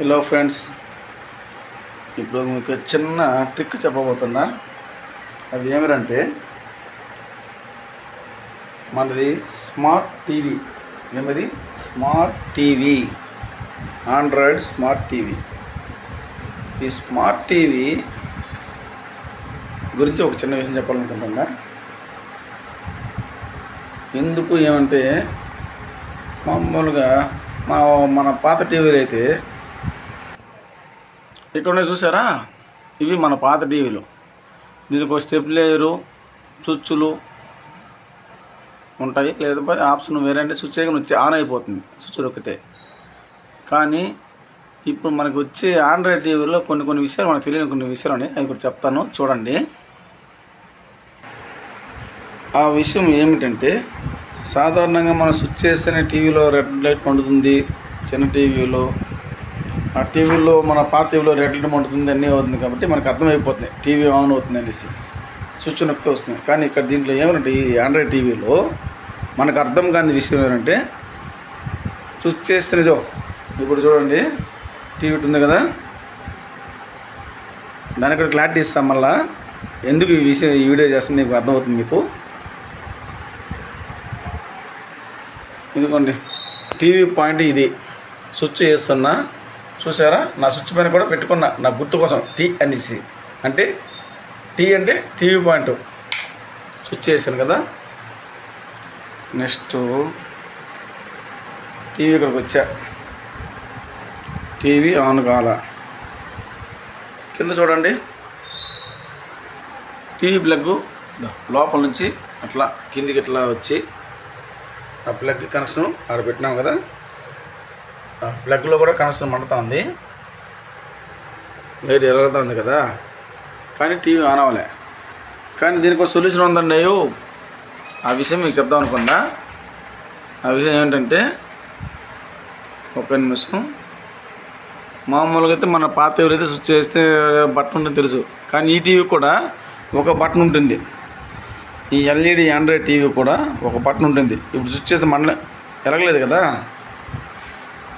Hello friends, ఇప్పుడు మీకు చిన్న ట్రిక్ చెప్పబోతున్నా. అది ఏమిటంటే మనది స్మార్ట్ టీవీ. ఏమది? Smart TV, Android smart TV. ఈ స్మార్ట్ టీవీ గురించి ఒక చిన్న విషయం చెప్పాలనుకుంటున్నా. ఎందుకు ఏమంటే మామూలుగా మన పాత టీవీలు అయితే ఇక్కడ చూసారా, ఇవి మన పాత టీవీలు. దీనికి ఒక స్టెప్లేయరు, స్విచ్లు ఉంటాయి. లేకపోతే ఆప్షన్ వేరే అంటే స్విచ్ వచ్చి ఆన్ అయిపోతుంది స్విచ్ నొక్కితే. కానీ ఇప్పుడు మనకు వచ్చే ఆండ్రాయిడ్ టీవీలో కొన్ని విషయాలు మనకు తెలియని కొన్ని విషయాలు ఉన్నాయి. అవి కూడా చెప్తాను, చూడండి. ఆ విషయం ఏమిటంటే, సాధారణంగా మనం స్విచ్ చేస్తేనే టీవీలో రెడ్ లైట్ మండుతుంది. చిన్న టీవీలో, ఆ టీవీలో మన పాత టీవీలో రెడ్ లైట్ మండుతుంది, అన్నీ అవుతుంది. కాబట్టి మనకు అర్థమైపోతుంది టీవీ ఆన్ అవుతుంది అనేసి, స్విచ్ నొక్కితే వస్తుంది. కానీ ఇక్కడ దీంట్లో ఏమంటే, ఈ ఆండ్రాయిడ్ టీవీలో మనకు అర్థం కాని విషయం ఏంటంటే, స్విచ్ చేస్తేనే ఇప్పుడు చూడండి, టీవీ ఉంది కదా, దానికి కూడా క్లారిటీ ఇస్తాం. మళ్ళీ ఎందుకు ఈ విషయం ఈ వీడియో చేస్తే మీకు అర్థమవుతుంది. మీకు ఇదిగోండి, టీవీ పాయింట్ ఇది. స్విచ్ చేస్తున్నా, చూసారా? నా స్విచ్ పైన కూడా పెట్టుకున్నా, నా గుర్తు కోసం టీ అనేసి. అంటే టీ అంటే టీవీ పాయింట్. స్విచ్ చేశాను కదా. నెక్స్ట్ టీవీ ఇక్కడికి వచ్చా, టీవీ ఆన్ కాల. కింద చూడండి, టీవీ ప్లగ్ లోపల నుంచి అట్లా కిందికి ఇట్లా వచ్చి ఆ ప్లగ్ కనెక్షన్ ఆడ పెట్టినాం కదా, ఆ ప్లగ్లో కూడా కనెక్షన్ మండుతూ ఉంది, లైట్ ఎరుగుతూ ఉంది కదా. కానీ టీవీ ఆన్ అవ్వలే. కానీ దీనికి ఒక సొల్యూషన్ ఉందండి. ఆ విషయం మీకు చెప్దాం అనుకున్నా. ఆ విషయం ఏంటంటే, ఒక నిమిషం. మామూలుగా అయితే మన పాత టీవీలో అయితే స్విచ్ చేస్తే బటన్ ఉంటుంది తెలుసు. కానీ ఈ టీవీ కూడా ఒక బటన్ ఉంటుంది. ఈ ఎల్ఈడి ఆండ్రాయిడ్ టీవీ కూడా ఒక బటన్ ఉంటుంది. ఇప్పుడు స్విచ్ చేస్తే ఎరగలేదు కదా,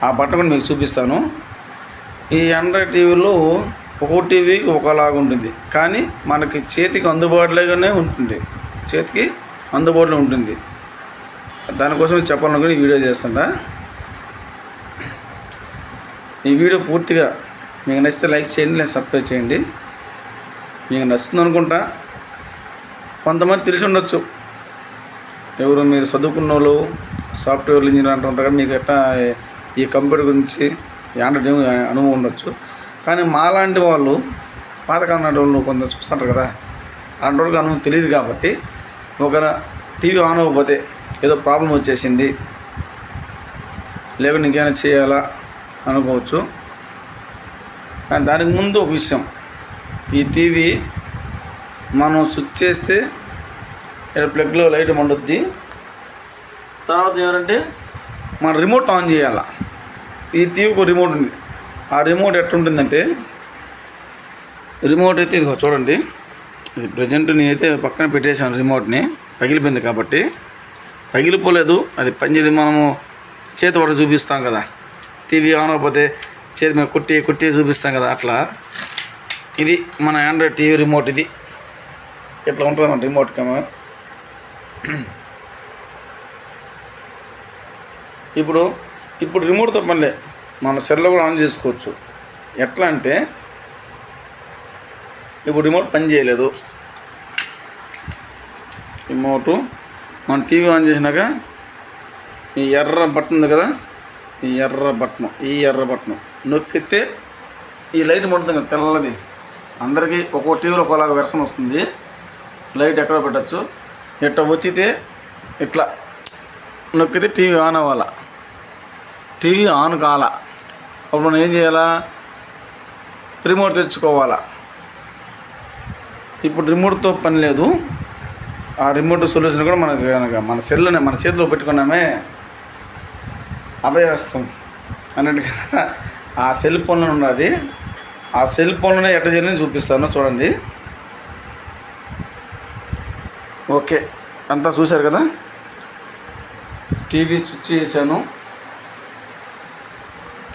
ఆ బటన్ కూడా మీకు చూపిస్తాను. ఈ ఆండ్రాయిడ్ టీవీలో ఒక్కో టీవీ ఒకలాగా ఉంటుంది. కానీ మనకి చేతికి అందుబాటులోనే ఉంటుంది, చేతికి అందుబాటులో ఉంటుంది. దానికోసం చెప్పాలనుకుని ఈ వీడియో చేస్తుంటా. ఈ వీడియో పూర్తిగా మీకు నచ్చితే లైక్ చేయండి, లేదా సబ్స్క్రైబ్ చేయండి. మీకు నచ్చుతుంది అనుకుంటా. కొంతమంది తెలిసి ఉండొచ్చు, ఎవరు మీరు చదువుకున్న వాళ్ళు, సాఫ్ట్వేర్ ఇంజనీర్ అంటుంటారు కదా, మీకు ఎట్లా ఈ కంప్యూటర్ గురించి ఆండ్రాయిడ్ అనుభవం ఉండొచ్చు. కానీ మాలాంటి వాళ్ళు, పాతకాలం నాటి వాళ్ళు కొంత చూస్తుంటారు కదా, అలాంటి వాళ్ళకి అనుభవం తెలియదు. కాబట్టి ఒకవేళ టీవీ ఆన్ అవ్వకపోతే ఏదో ప్రాబ్లం వచ్చేసింది, లేకపోతే ఇంకేమైనా చేయాలా అనుకోవచ్చు. కానీ దానికి ముందు ఒక విషయం, ఈ టీవీ మనం స్విచ్ చేస్తే ఇక్కడ ప్లగ్లో లైట్ మండుద్ది. తర్వాత ఏమంటే, మన రిమోట్ ఆన్ చేయాలి. ఈ టీవీకి ఒక రిమోట్ ఉంది. ఆ రిమోట్ ఎట్లుంటుందంటే, రిమోట్ అయితే ఇదిగో చూడండి, ఇది ప్రజెంట్ నేనైతే పక్కన పెట్టేసాను. రిమోట్ని పగిలిపోయింది కాబట్టి, పగిలిపోలేదు, అది పనిచేది. మనము చేతి పట్టు చూపిస్తాం కదా, టీవీ ఆన్ అవ్వకపోతే చేతి మీద కుట్టి చూపిస్తాం కదా, అట్లా ఇది మన ఆండ్రాయిడ్ టీవీ రిమోట్. ఇది ఇట్లా ఉంటుంది మన రిమోట్ కెమెరా. ఇప్పుడు రిమోట్తో పనిలే, మన సెల్లో కూడా ఆన్ చేసుకోవచ్చు. ఎట్లా అంటే, ఇప్పుడు రిమోట్ పని చేయలేదు. రిమోటు మన టీవీ ఆన్ చేసినాక ఈ ఎర్ర బటన్ ఉంది కదా, ఈ ఎర్ర బటన్ నొక్కితే ఈ లైట్ మండుతుంది కదా, తెల్లది. అందరికీ ఒక్కో టీవీలో ఒకలాగా వెర్షన్ వస్తుంది. లైట్ ఎక్కడ పెట్టచ్చు. ఇట్లా ఒత్తితే ఇట్లా నొక్కితే టీవీ ఆన్ అవ్వాలా. టీవీ ఆన్ కావాలా. అప్పుడు మనం ఏం చేయాలా? రిమోట్ తెచ్చుకోవాలా. ఇప్పుడు రిమోట్తో పని లేదు. ఆ రిమోట్ సొల్యూషన్ కూడా మన సెల్లోనే, మన చేతిలో పెట్టుకున్నామే, అభయహస్తం అన్నట్టుగా ఆ సెల్ ఫోన్లో ఉన్నది. ఆ సెల్ ఫోన్లోనే ఎట్ట చేయాలని చూపిస్తాను, చూడండి. ఓకే, అంతా చూశారు కదా. టీవీ స్విచ్ చేశాను.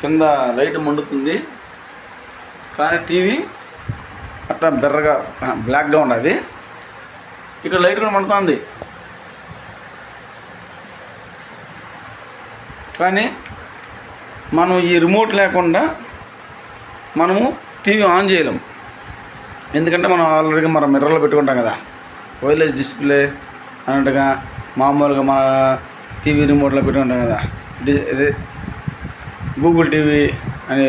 కింద లైట్ మండుతుంది, కానీ టీవీ అట్లా బెర్రగా బ్లాక్గా ఉన్నది. ఇక్కడ లైట్ కూడా మండుతుంది, కానీ మనం ఈ రిమోట్ లేకుండా మనము టీవీ ఆన్ చేయలేం. ఎందుకంటే మనం ఆల్రెడీ మన మిర్రర్లో పెట్టుకుంటాం కదా, వైర్లెస్ డిస్ప్లే అన్నట్టుగా మామూలుగా మన టీవీ రిమోట్లో పెట్టుకుంటాం కదా. ఇది గూగుల్ టీవీ అనే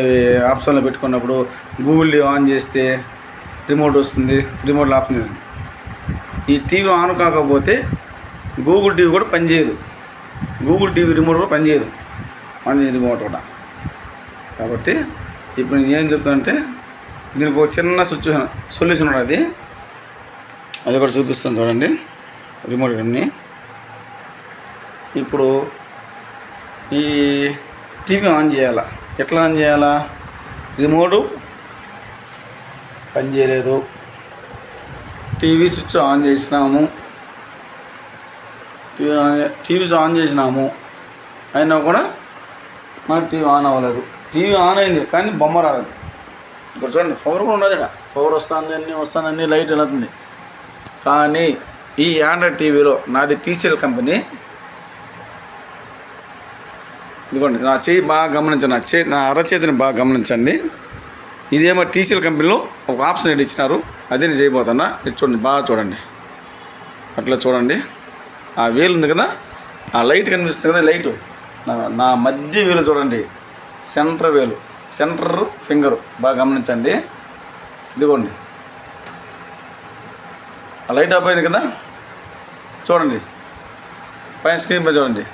ఆప్షన్లో పెట్టుకున్నప్పుడు గూగుల్ టీవీ ఆన్ చేస్తే రిమోట్ వస్తుంది, రిమోట్లో ఆప్షన్ చేస్తుంది. ఈ టీవీ ఆన్ కాకపోతే గూగుల్ టీవీ కూడా పనిచేయదు, గూగుల్ టీవీ రిమోట్ కూడా పనిచేయదు, రిమోట్ కూడా. కాబట్టి ఇప్పుడు నేను ఏం చెప్తానంటే దీనికి ఒక చిన్న సొల్యూషన్ ఉన్నది, అది కూడా చూపిస్తాను చూడండి. రిమోట్ అన్నీ ఇప్పుడు ఈ టీవీ ఆన్ చేయాలా, ఎట్లా ఆన్ చేయాలా? రిమోటు పనిచేయలేదు, టీవీ స్విచ్ ఆన్ చేసినాము, టీవీ ఆన్ చేసినాము అయినా కూడా మనకు టీవీ ఆన్ అవ్వలేదు. టీవీ ఆన్ అయింది కానీ బొమ్మ రాలేదు. ఇక్కడ చూడండి, పవర్ కూడా ఉండదు, ఇక్కడ పవర్ వస్తుంది, లైట్ వెళ్తుంది. కానీ ఈ ఆండ్రాయిడ్ టీవీలో నాది టీసీఎల్ కంపెనీ. ఇదిగోండి, నా చేయి బాగా గమనించండి, నా అరచేతిని బాగా గమనించండి. ఇదేమో టీసీఎల్ కంపెనీలో ఒక ఆప్షన్ ఏంటి ఇచ్చినారు, అదే నేను చేయబోతున్నా. ఇది చూడండి, బాగా చూడండి, అట్లా చూడండి. ఆ వేలు ఉంది కదా, ఆ లైట్ కనిపిస్తుంది కదా, లైటు నా మధ్య వేలు చూడండి, సెంటర్ ఫింగర్ బాగా గమనించండి. ఇదిగోండి, ఆ లైట్ ఆఫ్ అయింది కదా, చూడండి పైన స్క్రీన్ పై చూడండి,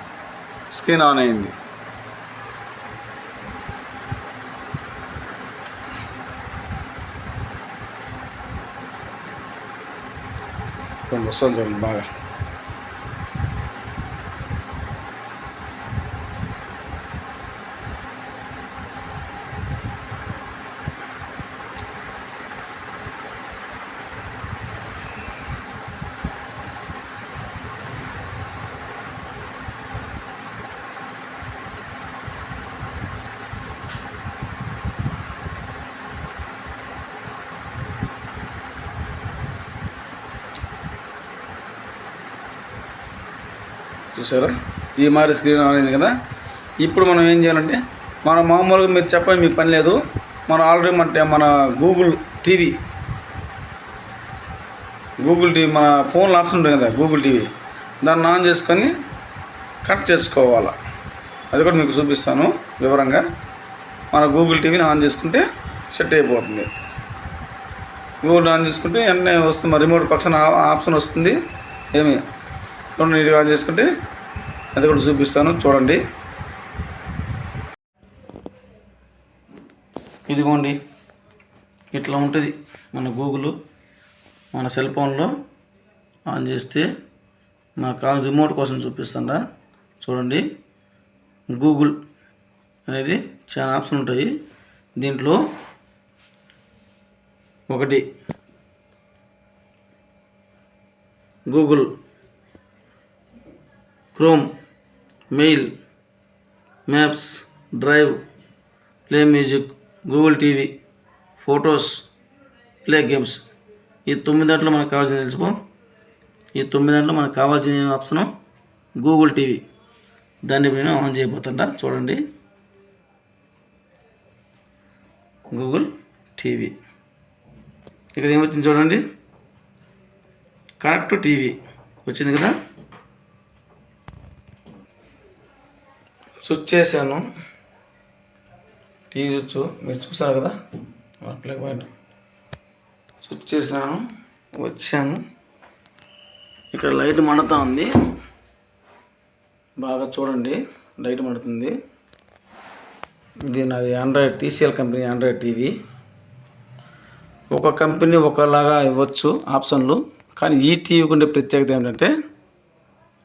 స్క్రీన్ ఆన్ అయింది. వస్తుంది చూడండి బాగా. చూసారా, ఈ మారి స్క్రీన్ ఆన్ అయింది కదా. ఇప్పుడు మనం ఏం చేయాలంటే, మనం మామూలుగా మీరు చెప్పండి, మీకు పని లేదు, మనం ఆల్రెడీ మన గూగుల్ టీవీ మన ఫోన్లో ఆప్షన్ ఉంటుంది కదా, గూగుల్ టీవీ, దాన్ని ఆన్ చేసుకొని కనెక్ట్ చేసుకోవాలి. అది కూడా మీకు చూపిస్తాను వివరంగా. మన గూగుల్ టీవీని ఆన్ చేసుకుంటే సెట్ అయిపోతుంది. గూగుల్ ఆన్ చేసుకుంటే వెంటనే వస్తుంది, మన రిమోట్ పక్కన ఆప్షన్ వస్తుంది. ఏమి నీట్గా ఆన్ చేసుకుంటే అది కూడా చూపిస్తాను చూడండి. ఇదిగోండి, ఇట్లా ఉంటుంది మన గూగుల్. మన సెల్ ఫోన్లో ఆన్ చేస్తే నాకు రిమోట్ కోసం చూపిస్తాను చూడండి. గూగుల్ అనేది చాలా ఆప్షన్ ఉంటాయి. దీంట్లో ఒకటి Google chrome, mail, maps, drive, play music, Google TV, photos, play games. ఈ 9 దాంట్లో మనకు కావాల్సింది తెలుసుకో. ఈ 9 దాంట్లో మనకు కావాల్సిన ఆప్షను గూగుల్ టీవీ. దాన్ని నేను ఆన్ చేయబోతుంటా చూడండి. గూగుల్ టీవీ ఇక్కడ ఏమొచ్చింది చూడండి, కనెక్ట్ టు టీవీ వచ్చింది కదా. స్విచ్ చేశాను, టీవీ స్విచ్ మీరు చూసారు కదా, ప్లగ్ పాయింట్ స్విచ్ చేసినాను, వచ్చాను. ఇక్కడ లైట్ మండుతూ ఉంది, బాగా చూడండి, లైట్ మండుతుంది. ఇది నాది Android TCL company Android TV. ఒక కంపెనీ ఒకలాగా ఇవ్వచ్చు ఆప్షన్లు, కానీ ఈ టీవీకి ఉండే ప్రత్యేకత ఏంటంటే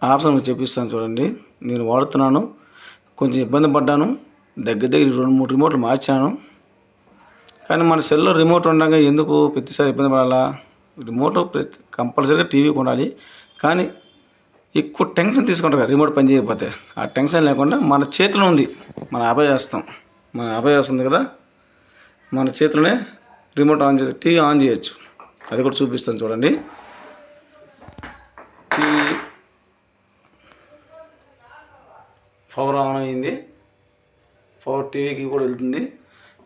ఆప్షన్ మీకు చెప్పిస్తాను చూడండి. నేను వాడుతున్నాను, కొంచెం ఇబ్బంది పడ్డాను, దగ్గర 2-3 రిమోట్లు మార్చాను. కానీ మన సెల్లో రిమోట్ ఉండగా ఎందుకు ప్రతిసారి ఇబ్బంది పడాలా? రిమోట్ కంపల్సరీగా టీవీకి ఉండాలి, కానీ ఎక్కువ టెన్షన్ తీసుకుంటారు రిమోట్ పని చేయకపోతే. ఆ టెన్షన్ లేకుండా మన చేతిలో ఉంది, మనం ఆపేస్తాం. మన అబ్బాయి వస్తుంది కదా, మన చేతిలోనే రిమోట్ ఆన్ చేసి టీవీ ఆన్ చేయొచ్చు. అది కూడా చూపిస్తాను చూడండి. టీవీ పవర్ ఆన్ అయింది, పవర్ టీవీకి కూడా వెళ్తుంది.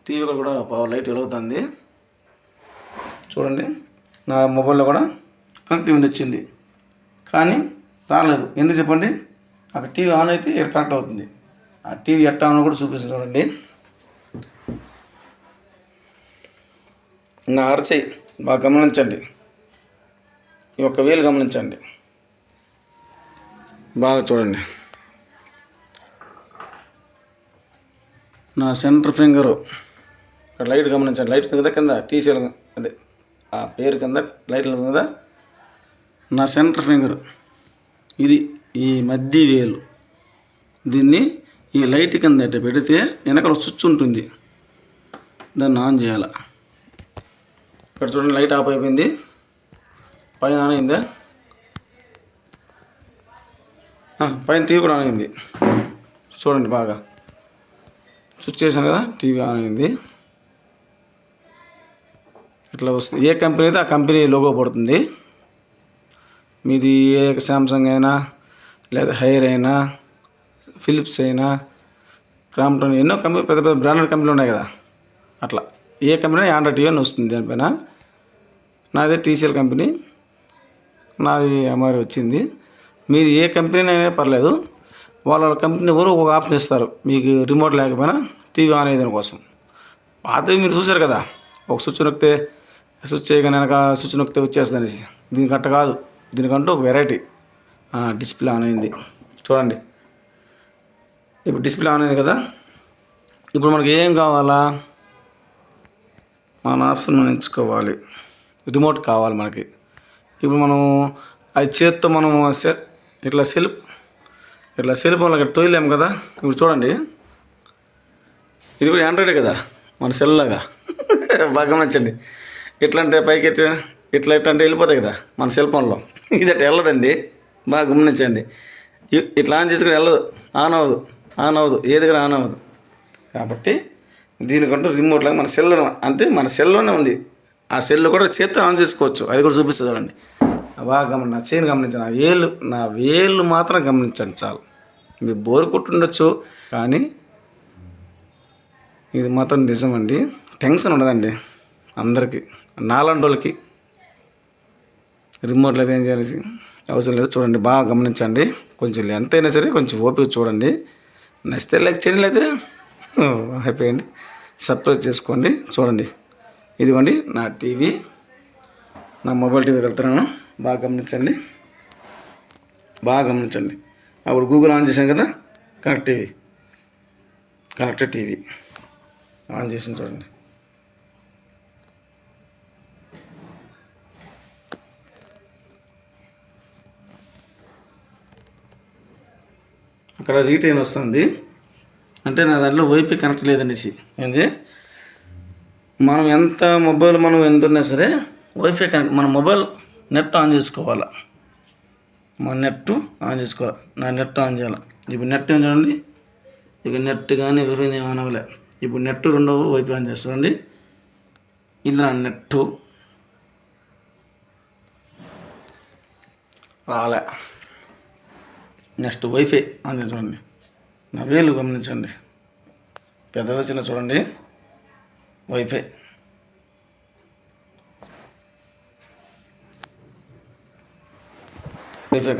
టీవీ కూడా పవర్ లైట్ వెలుగుతుంది చూడండి. నా మొబైల్లో కూడా కనెక్టివిటీ వచ్చింది, కానీ రాలేదు. ఎందుకు చెప్పండి? అక్కడ టీవీ ఆన్ అయితే ఇక్కడ కనెక్ట్ అవుతుంది. ఆ టీవీ ఎట్టా ఆన్ కూడా చూపిస్తుంది చూడండి. నా అరచేయి బాగా గమనించండి, ఈ ఒక్క వేలు గమనించండి బాగా చూడండి. నా సెంటర్ ఫింగరు ఇక్కడ లైట్ గమనించండి. లైట్ కదా కింద టీసీఎల్ అదే ఆ పేరు కింద లైట్ ఉంది కదా, నా సెంటర్ ఫింగర్ ఇది, ఈ మధ్య వేలు. దీన్ని ఈ లైట్ కింద అట్ట పెడితే వెనకాల స్విచ్ ఉంటుంది, దాన్ని ఆన్ చేయాలి. ఇక్కడ చూడండి లైట్ ఆఫ్ అయిపోయింది, పైన ఆన్ అయిందా? పైన టీవీ కూడా ఆన్ అయింది చూడండి. బాగా స్విచ్ చేశాను కదా, టీవీ ఆన్ అయింది. ఇట్లా వస్తుంది. ఏ కంపెనీ అయితే ఆ కంపెనీ లోగో పడుతుంది. మీది ఏ శాంసంగ్ అయినా, లేదా హైర్ అయినా, ఫిలిప్స్ అయినా, క్రాంప్టన్, ఎన్నో కంపెనీ పెద్ద పెద్ద బ్రాండెడ్ కంపెనీలు ఉన్నాయి కదా, అట్లా ఏ కంపెనీ ఆండ్రాయిడ్ టీవీ అని వస్తుంది దానిపైన. నాది టీసీఎల్ కంపెనీ, నాది ఎంఆర్ వచ్చింది. మీది ఏ కంపెనీ అయినా పర్లేదు, వాళ్ళ కంపెనీ ఎవరు ఒక ఆప్షన్ ఇస్తారు మీకు, రిమోట్ లేకపోయినా టీవీ ఆన్ అయ్యేదాని కోసం. పాతవి మీరు చూశారు కదా, ఒక స్విచ్ నొక్కితే స్విచ్ చేయగానే వెనక స్విచ్ నొక్కితే వచ్చేస్తుంది అనేసి. దీనికి అట్ట కాదు, దీనికంటూ ఒక వెరైటీ. డిస్ప్లే ఆన్ అయింది చూడండి. ఇప్పుడు డిస్ప్లే ఆన్ అయింది కదా, ఇప్పుడు మనకి ఏం కావాలా, మన ఆప్షన్ మనం ఎంచుకోవాలి. రిమోట్ కావాలి మనకి. ఇప్పుడు మనం అది చేత్తో మనం ఇట్లా సెల్ ఫోన్లో ఇక్కడ తోయలేము కదా. ఇప్పుడు చూడండి, ఇది కూడా ఆండ్రాయిడే కదా, మన సెల్ లాగా. బాగా గమనించండి. ఎట్లా అంటే పైకి ఇట్లా అంటే వెళ్ళిపోతాయి కదా మన సెల్ ఫోన్లో, ఇది అట్లా వెళ్ళదండి. బాగా గమనించండి. ఇట్లా ఆన్ చేసుకుని వెళ్ళదు, ఆన్ అవ్వదు, ఏది కూడా ఆన్ అవ్వదు. కాబట్టి దీనికంటూ రిమోట్ లాగా మన సెల్లో, అంతే మన సెల్లోనే ఉంది. ఆ సెల్ కూడా చేత్తో ఆన్ చేసుకోవచ్చు, అది కూడా చూపిస్తుంది చూడండి. బాగా నా చేయిని గమనించండి, నా వేళ్ళు మాత్రం గమనించండి చాలు. మీరు బోరు కొట్టుండొచ్చు, కానీ ఇది మాత్రం నిజమండి. టెన్షన్ ఉండదండి అందరికీ, నాలాంటి వాళ్ళకి రిమోట్లో అయితే ఏం చేయాల్సి అవసరం లేదు. చూడండి బాగా గమనించండి. కొంచెం ఎంతైనా సరే కొంచెం ఓపిక చూడండి. నచ్చితే లైక్ చేయండి, అయితే అయిపోయింది. సబ్స్క్రైబ్ చేసుకోండి. చూడండి, ఇదిగోండి నా టీవీ, నా మొబైల్ టీవీకి వెళ్తున్నాను. బాగా గమనించండి. అప్పుడు గూగుల్ ఆన్ చేశాను కదా, కనెక్టెడ్ టీవీ ఆన్ చేసింది చూడండి. అక్కడ రీటైన్ వస్తుంది, అంటే నా దాంట్లో వైఫై కనెక్ట్ లేదనేసి. ఏంటి, మనం ఎంత మొబైల్ మనం ఎంత ఉన్నా సరే వైఫై కనెక్ట్, మన మొబైల్ నెట్ ఆన్ చేసుకోవాలి. మన నెట్ ఆన్ చేసుకోవాలి. నా నెట్ ఆన్ చేయాలి. ఇప్పుడు నెట్ ఏం చూడండి, ఇక నెట్ కానీ వైఫై ఆన్ అవ్వలే. ఇప్పుడు నెట్ రెండవ వైఫై ఆన్ చేస్తామండి. ఇది నా నెట్ రాలే. నెక్స్ట్ వైఫై ఆన్ చేసి చూడండి. నా వేలు గమనించండి, పెద్దది చిన్న చూడండి. వైఫై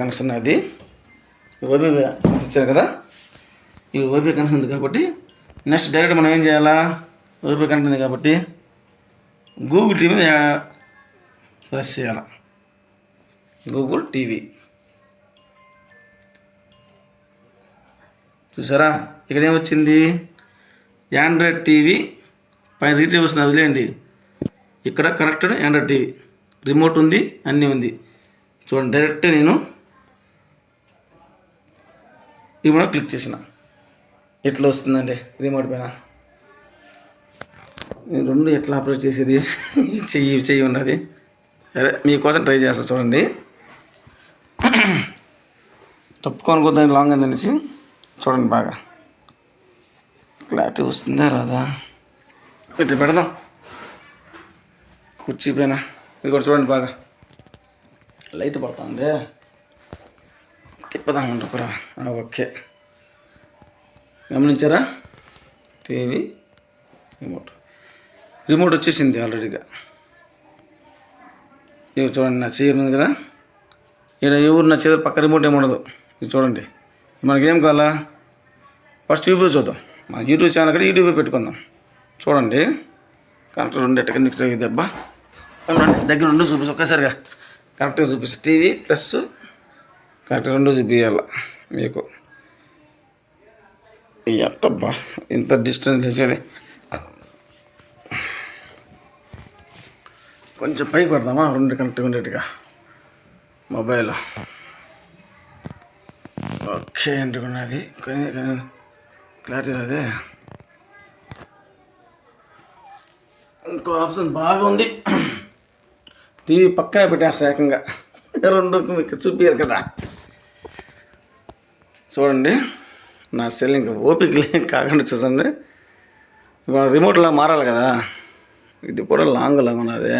కనెక్షన్ అది. వైఫై ఇచ్చారు కదా, ఈ వైఫై కనెక్షన్ ఉంది కాబట్టి నెక్స్ట్ డైరెక్ట్ మనం ఏం చేయాలా, వైఫై కనెక్ట్ ఉంది కాబట్టి గూగుల్ టీవీ మీద ప్రెస్ చేయాలి. గూగుల్ టీవీ చూసారా, ఇక్కడ ఏమొచ్చింది, ఆండ్రాయిడ్ టీవీ పైన రీటైన్ వస్తుంది, వదిలేయండి. ఇక్కడ కనెక్టెడ్ ఆండ్రాయిడ్ టీవీ, రిమోట్ ఉంది, అన్నీ ఉంది. చూడండి, డైరెక్ట్ నేను ఇప్పుడు క్లిక్ చేసిన ఎట్లా వస్తుందండి రిమోట్ పైన. రెండు ఎట్లా ఆపరేట్ చేసేది, చెయ్యి ఉన్నది. అదే మీకోసం ట్రై చేస్తా చూడండి. తప్పుకొని కొద్దానికి లాంగ్ అని తెలిసి చూడండి. బాగా క్లారిటీ వస్తుందా రాదా? ఇట్లా పెడదాం కుర్చీ పైన. ఇది కూడా చూడండి, బాగా లైట్ పడుతుంది. తిప్పదాం ఉండకురా. ఓకే, గమనించారా? టీవీ రిమోట్ వచ్చేసింది ఆల్రెడీగా. ఇవి చూడండి, నా చేయి ఉంది కదా, ఇక్కడ ఎవరు నా చేతి పక్క రిమోట్ ఏమి ఉండదు. ఇది చూడండి, మనకేం కావాలా? ఫస్ట్ యూట్యూబ్ చూద్దాం. మా యూట్యూబ్ ఛానల్ కూడా యూట్యూబ్ పెట్టుకుందాం. చూడండి, కరెక్ట్ రెండేట్టుగా నీకు దెబ్బ దగ్గర రెండు చూపిస్తా ఒక్కసారిగా. కరెక్ట్గా చూపిస్తా. టీవీ ప్లస్ కరెక్ట్ రెండు చూపించాల మీకు. ఎట్టబ్బా ఇంత డిస్టెన్స్ లేచేది. కొంచెం పైకి పెడదామా? రెండు కరెక్ట్గా ఉండేట్టుగా మొబైల్. ఓకే, ఎందుకున్నది క్లారిటీ అదే. ఇంకో ఆప్షన్ బాగా ఉంది. టీవీ పక్కనే పెట్టేస్తా ఏకంగా. రెండు మీకు చూపించారు కదా. చూడండి, నా సెల్ ఇంకా ఓపిక కాకుండా చూసండి. ఇప్పుడు రిమోట్లో మారాలి కదా, ఇది కూడా లాంగ్ ఉన్నది.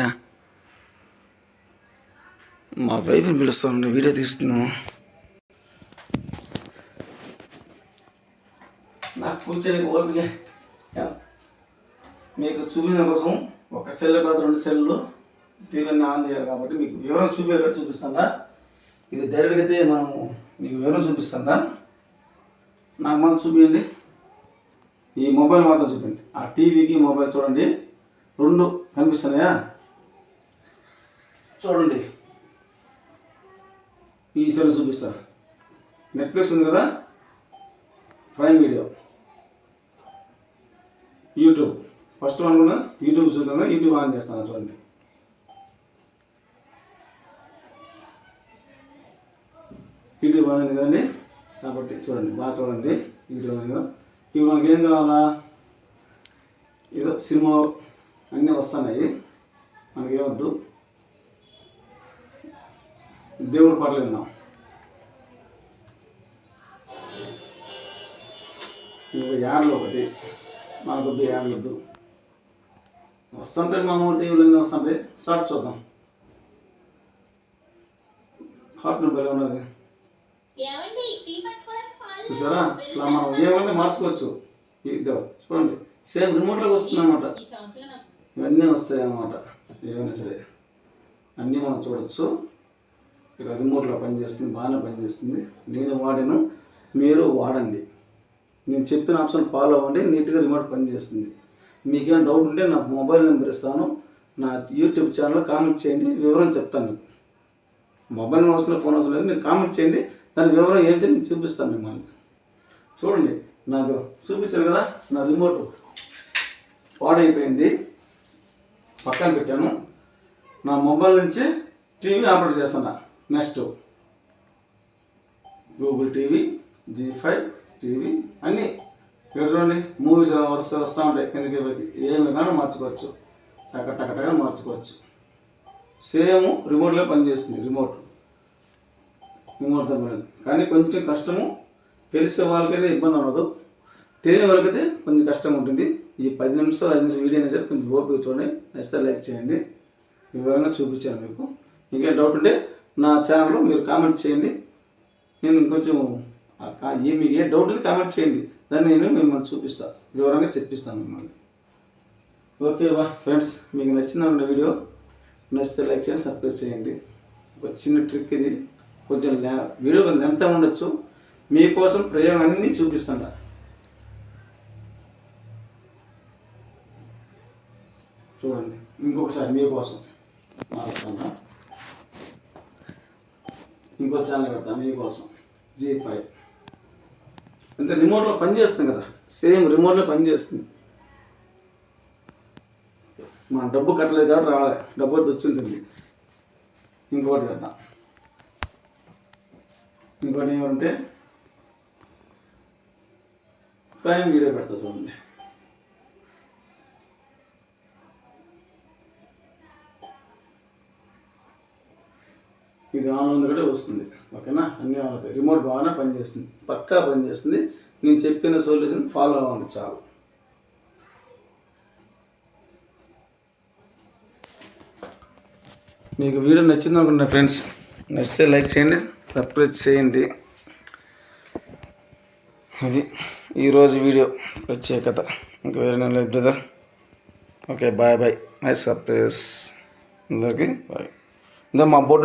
మా వైఫ్ని పిలుస్తామండి, వీడియో తీస్తున్నాం. నాకు కూర్చొని ఓపిక మీకు చూపించడం కోసం ఒక సెల్ కాదు రెండు సెల్లు టీవీని ఆన్ చేయాలి కాబట్టి మీకు వివరం చూపించాలి చూపిస్తాను. ఇది డైరెక్ట్గా అయితే మనము మీకు వివరం చూపిస్తాను. నాకు మనం చూపించండి, ఈ మొబైల్ మాత్రం చూపించండి. ఆ టీవీకి మొబైల్ చూడండి, రెండు కనిపిస్తున్నాయా? చూడండి, ఈ సెల్ చూపిస్తాను. నెట్ఫ్లిక్స్ ఉంది కదా, prime video, YouTube. First one కూడా యూట్యూబ్ చూద్దాం. యూట్యూబ్ ఆన్ చేస్తాను చూడండి. యూట్యూబ్ ఆన్ అయింది కదండి, కాబట్టి చూడండి, బాగా చూడండి. యూట్యూబ్ అనేది ఇవి మనకి ఏం కావాలా? ఏదో సినిమా అన్నీ వస్తున్నాయి, మనకేమొద్దు. దేవుడి పాటలు విందాం. యాడ్లు ఒకటి మనకొద్దు, యాడ్లు వద్దు. వస్తుంటాయి మామూలు టీవీలు అన్నీ వస్తుంటాయి. షార్ట్ చూద్దాం. హాట్ నెంబర్ ఉన్నది చూసారా? ఇట్లా మనం ఏమన్నా మార్చుకోవచ్చు. ఇదో చూడండి, సేమ్ రిమోట్లోకి వస్తుంది అన్నమాట. ఇవన్నీ వస్తాయి అన్నమాట. ఏమైనా సరే అన్నీ మనం చూడవచ్చు. ఇక రిమోట్లో పనిచేస్తుంది, బాగానే పనిచేస్తుంది. నేను వాడాను, మీరు వాడండి. నేను చెప్పిన ఆప్షన్ ఫాలో అవ్వండి, నీట్గా రిమోట్ పనిచేస్తుంది. మీకేమైనా డౌట్ ఉంటే నా మొబైల్ నెంబర్ ఇస్తాను, నా యూట్యూబ్ ఛానల్లో కామెంట్ చేయండి, వివరం చెప్తాను మీకు. మొబైల్ అవసరం, ఫోన్ అవసరం లేదు, మీరు కామెంట్ చేయండి, దాని వివరం ఏం చేయండి నేను చూపిస్తాను మిమ్మల్ని. చూడండి, నాకు చూపించాను కదా, నా రిమోట్ పాడైపోయింది, పక్కన పెట్టాను. నా మొబైల్ నుంచి టీవీ ఆపరేట్ చేస్తున్నా. Next Google TV, G5 TV అన్నీ ఇక్కడ చూడండి. మూవీస్ వస్తూ ఉంటాయి కిందకి పైకి, ఏమి కానీ మార్చుకోవచ్చు, టక మార్చుకోవచ్చు. సేమ్ రిమోట్లో పనిచేస్తుంది. రిమోట్తో పని, కానీ కొంచెం కష్టము. తెలిసే వాళ్ళకైతే ఇబ్బంది ఉండదు, తెలియని వాళ్ళకైతే కొంచెం కష్టం ఉంటుంది. ఈ 10 నిమిషాలు 5 నిమిషాలు వీడియో అయినా సరే కొంచెం ఓపిక చూడండి, నచ్చితే లైక్ చేయండి. వివరంగా చూపించాను మీకు. ఇంకేం డౌట్ ఉంటే నా ఛానల్లో మీరు కామెంట్ చేయండి. నేను ఇంకొంచెం మీకు ఏ డౌట్ ఉంది కామెంట్ చేయండి, దాన్ని నేను మిమ్మల్ని చూపిస్తాను, వివరంగా చెప్పిస్తాను మిమ్మల్ని. ఓకే బా ఫ్రెండ్స్, మీకు నచ్చిందన్న వీడియో నచ్చితే లైక్ చేయండి, సబ్స్క్రైబ్ చేయండి. ఒక చిన్న ట్రిక్ ఇది, కొంచెం వీడియో కొంచెం ఎంత ఉండొచ్చు. మీకోసం ప్రయోగాన్ని చూపిస్తాను. చూడండి, ఇంకొకసారి మీకోసం మారుస్తాను. ఇంకో ఛానల్ పెడతాను మీకోసం, G5. అంటే రిమోట్లో పనిచేస్తుంది కదా, సేమ్ రిమోట్లో పనిచేస్తుంది. మన డబ్బు కట్టలేదు కాబట్టి రాలే, డబ్బు వచ్చింటుంది. ఇంకోటి పెడతాం. ఇంకోటి ఏమంటే ప్రైమ్ వీడియో పెడతా చూడండి. ఇది ఆన్ ఉంది కూడా వస్తుంది. ఓకేనా? అన్నీ ఆన్ అవుతాయి. రిమోట్ బాగానే పనిచేస్తుంది, పక్కా పనిచేస్తుంది. నేను చెప్పిన సొల్యూషన్ ఫాలో అవ్వండి చాలు. మీకు వీడియో నచ్చింది అనుకుంటా ఫ్రెండ్స్. నచ్చితే లైక్ చేయండి, సబ్స్క్రైబ్ చేయండి. అది ఈరోజు వీడియో ప్రత్యేకత. ఇంకా వేరే నేను లేదు brother. Okay, bye bye. Nice surprise అందరికీ. బాయ్. ఇదో మా బోర్డు